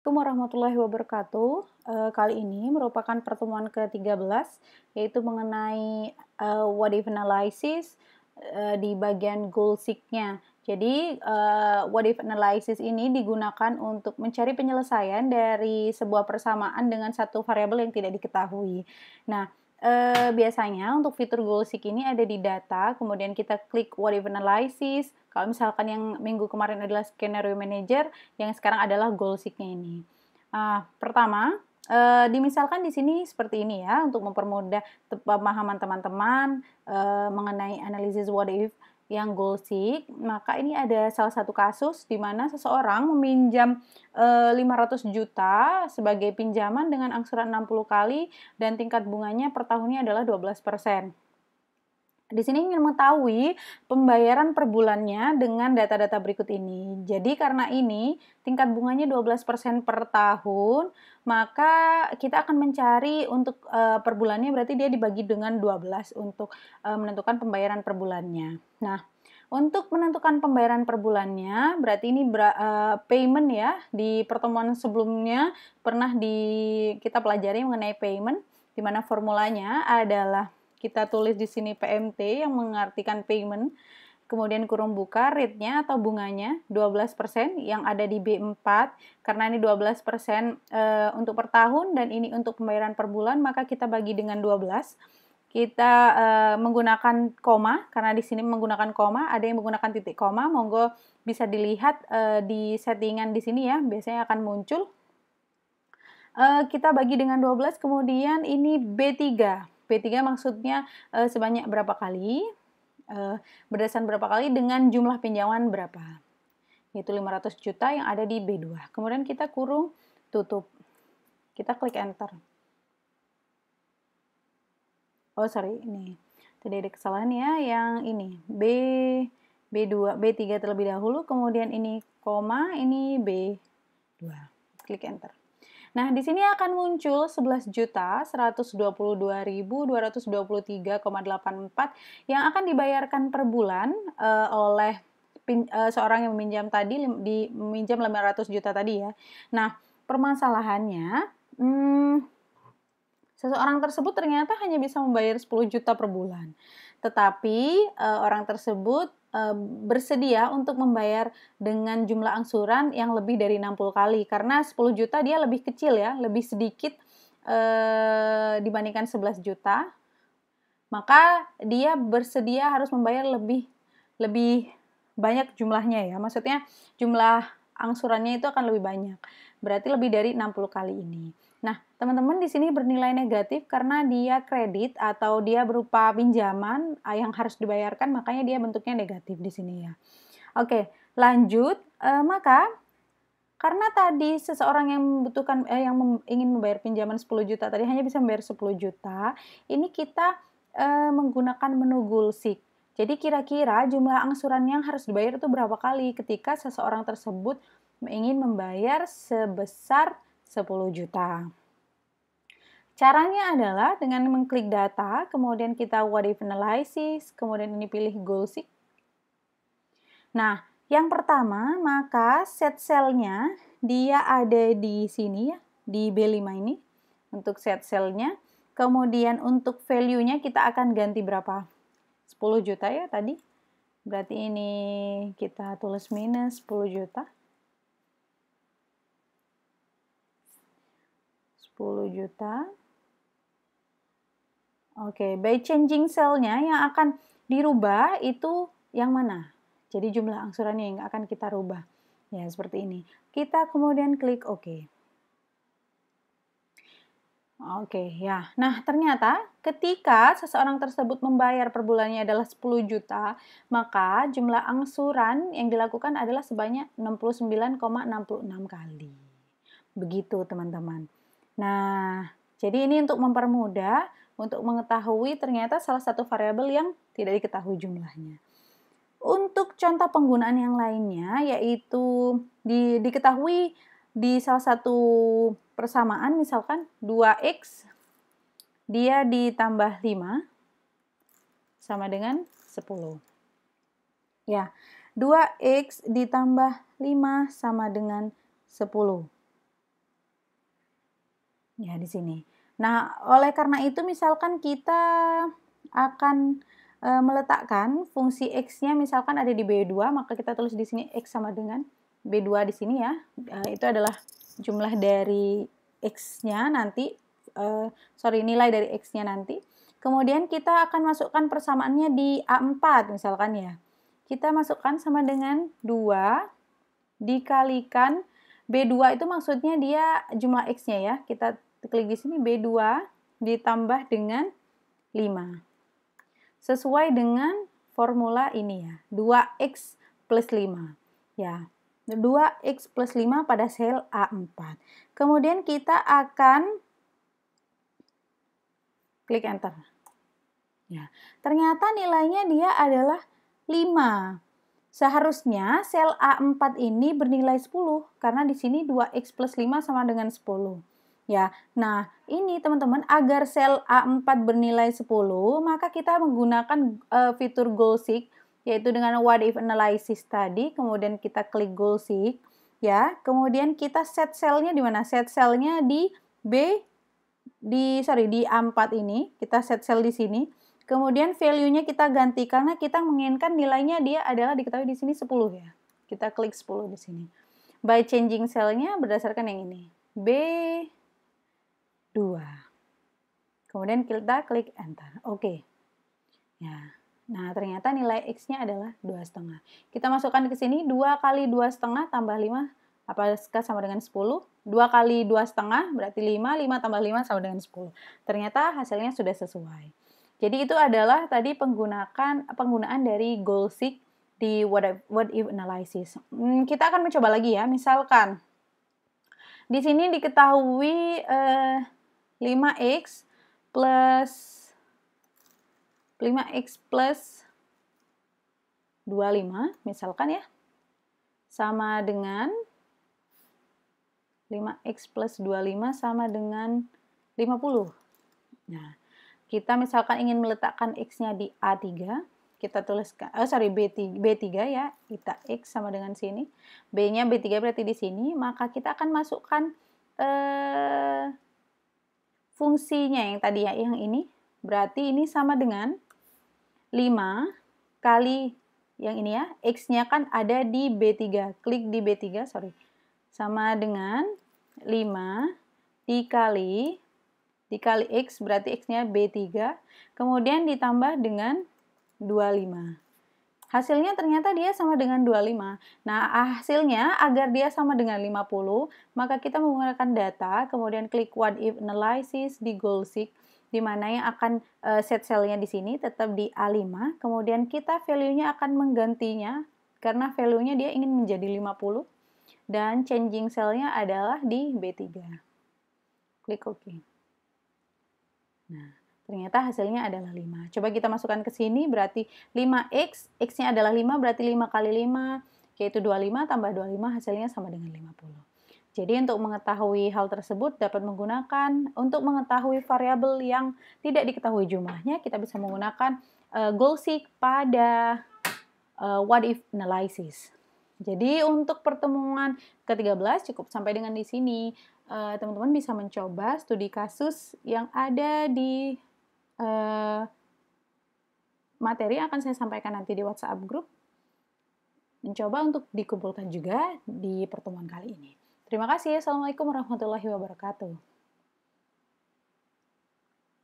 Assalamualaikum warahmatullahi wabarakatuh. Kali ini merupakan pertemuan ke-13, yaitu mengenai what if analysis di bagian goal seek-nya. Jadi, what if analysis ini digunakan untuk mencari penyelesaian dari sebuah persamaan dengan satu variabel yang tidak diketahui. Nah, biasanya untuk fitur goal seek ini ada di data, kemudian kita klik what if analysis. Kalau misalkan yang minggu kemarin adalah scenario manager, yang sekarang adalah goal seek-nya ini. Pertama, dimisalkan di sini seperti ini ya, untuk mempermudah pemahaman teman-teman mengenai analisis what if yang goal seek, maka ini ada salah satu kasus di mana seseorang meminjam 500 juta sebagai pinjaman dengan angsuran 60 kali dan tingkat bunganya per tahunnya adalah 12%. Di sini ingin mengetahui pembayaran per bulannya dengan data-data berikut ini. Jadi karena ini tingkat bunganya 12% per tahun, maka kita akan mencari untuk per bulannya, berarti dia dibagi dengan 12 untuk menentukan pembayaran per bulannya. Nah, untuk menentukan pembayaran per bulannya, berarti ini payment ya. Di pertemuan sebelumnya pernah kita pelajari mengenai payment, di mana formulanya adalah kita tulis di sini PMT yang mengartikan payment, kemudian kurung buka rate-nya atau bunganya 12% yang ada di B4, karena ini 12% untuk per tahun dan ini untuk pembayaran per bulan, maka kita bagi dengan 12. Kita menggunakan koma, karena di sini menggunakan koma, ada yang menggunakan titik koma, monggo bisa dilihat di settingan di sini ya, biasanya akan muncul. Kita bagi dengan 12, kemudian ini B3. B3 maksudnya sebanyak berapa kali, berdasarkan berapa kali dengan jumlah pinjaman berapa. Yaitu 500 juta yang ada di B2. Kemudian kita kurung tutup. Kita klik enter. Oh sorry, ini. Tadi ada kesalahan ya, yang ini. B2, B3 terlebih dahulu, kemudian ini koma, ini B2. Klik enter. Nah, di sini akan muncul 11.122.223,84 yang akan dibayarkan per bulan oleh seorang yang meminjam tadi, meminjam 500 juta tadi ya. Nah, permasalahannya, seseorang tersebut ternyata hanya bisa membayar 10 juta per bulan. Tetapi orang tersebut bersedia untuk membayar dengan jumlah angsuran yang lebih dari 60 kali. Karena 10 juta dia lebih kecil ya, lebih sedikit dibandingkan 11 juta. Maka dia bersedia harus membayar lebih banyak jumlahnya ya. Maksudnya jumlah angsurannya itu akan lebih banyak. Berarti lebih dari 60 kali ini. Nah, teman-teman di sini bernilai negatif karena dia kredit atau dia berupa pinjaman yang harus dibayarkan, makanya dia bentuknya negatif di sini ya. Oke, lanjut. Maka karena tadi seseorang yang membutuhkan ingin membayar pinjaman 10 juta tadi hanya bisa membayar 10 juta, ini kita menggunakan menu goal seek. Jadi kira-kira jumlah angsuran yang harus dibayar itu berapa kali ketika seseorang tersebut ingin membayar sebesar 10 juta. Caranya adalah dengan mengklik data, kemudian kita what if analysis, kemudian ini pilih goal seek. Nah, yang pertama, maka set cell-nya dia ada di sini ya, di B5 ini untuk set cell-nya. Kemudian untuk value-nya kita akan ganti berapa? 10 juta ya tadi. Berarti ini kita tulis minus 10 juta. 10 juta. Oke, by changing cell-nya yang akan dirubah itu yang mana? Jadi jumlah angsurannya yang akan kita rubah. Ya, seperti ini. Kita kemudian klik OK. Oke, ya. Nah, ternyata ketika seseorang tersebut membayar per bulannya adalah 10 juta, maka jumlah angsuran yang dilakukan adalah sebanyak 69,66 kali. Begitu, teman-teman. Nah, jadi ini untuk mempermudah, untuk mengetahui ternyata salah satu variabel yang tidak diketahui jumlahnya. Untuk contoh penggunaan yang lainnya, yaitu diketahui di salah satu persamaan, misalkan 2x dia ditambah 5 sama dengan 10. Ya, 2x ditambah 5 sama dengan 10. Ya, di sini. Nah, oleh karena itu misalkan kita akan meletakkan fungsi X-nya misalkan ada di B2, maka kita tulis di sini X sama dengan B2 di sini ya. Itu adalah jumlah dari X-nya nanti, nilai dari X-nya nanti. Kemudian kita akan masukkan persamaannya di A4 misalkan ya. Kita masukkan sama dengan 2 dikalikan B2 itu maksudnya dia jumlah X-nya ya. Kita klik di sini B2 ditambah dengan 5. Sesuai dengan formula ini ya, 2X plus 5. Ya, 2X plus 5 pada sel A4. Kemudian kita akan klik enter. Ya, ternyata nilainya dia adalah 5. Seharusnya sel A4 ini bernilai 10 karena di sini 2X plus 5 sama dengan 10. Ya, nah ini teman-teman agar sel A4 bernilai 10, maka kita menggunakan fitur goal seek yaitu dengan what if analysis tadi, kemudian kita klik goal seek ya, kemudian kita set selnya di mana? Set selnya di di A4 ini, kita set sel di sini. Kemudian value-nya kita ganti karena kita menginginkan nilainya dia adalah diketahui di sini 10 ya. Kita klik 10 di sini. By changing cell-nya berdasarkan yang ini. B2. Kemudian kita klik enter. Oke. Ya. Nah, ternyata nilai X-nya adalah 2,5. Kita masukkan ke sini 2 kali 2,5 tambah 5 apakah sama dengan 10? 2 kali 2,5 berarti 5, 5 tambah 5 sama dengan 10. Ternyata hasilnya sudah sesuai. Jadi itu adalah tadi penggunaan dari goal seek di what if analysis. Kita akan mencoba lagi ya. Misalkan di sini diketahui 5x plus 25 misalkan ya sama dengan 5x plus 25 sama dengan 50. Nah, kita misalkan ingin meletakkan X-nya di A3, kita tuliskan, B3 ya, kita X sama dengan sini. B-nya B3 berarti di sini, maka kita akan masukkan fungsinya yang tadi ya, yang ini. Berarti ini sama dengan 5 kali yang ini ya, X-nya kan ada di B3. Klik di B3, sama dengan 5 dikali X berarti X-nya B3, kemudian ditambah dengan 25. Hasilnya ternyata dia sama dengan 25. Nah, hasilnya agar dia sama dengan 50, maka kita menggunakan data, kemudian klik what if analysis di goal seek, di mana yang akan set cell-nya di sini tetap di A5, kemudian kita value-nya akan menggantinya, karena value-nya dia ingin menjadi 50, dan changing cell-nya adalah di B3. Klik OK. Nah, ternyata hasilnya adalah 5. Coba kita masukkan ke sini, berarti 5x, x-nya adalah 5, berarti 5 kali 5, yaitu 25, tambah 25, hasilnya sama dengan 50. Jadi untuk mengetahui hal tersebut dapat menggunakan, untuk mengetahui variabel yang tidak diketahui jumlahnya, kita bisa menggunakan goal seek pada what if analysis. Jadi untuk pertemuan ke-13 cukup sampai dengan di sini. Teman-teman bisa mencoba studi kasus yang ada di materi yang akan saya sampaikan nanti di WhatsApp group. Mencoba untuk dikumpulkan juga di pertemuan kali ini. Terima kasih. Assalamualaikum warahmatullahi wabarakatuh.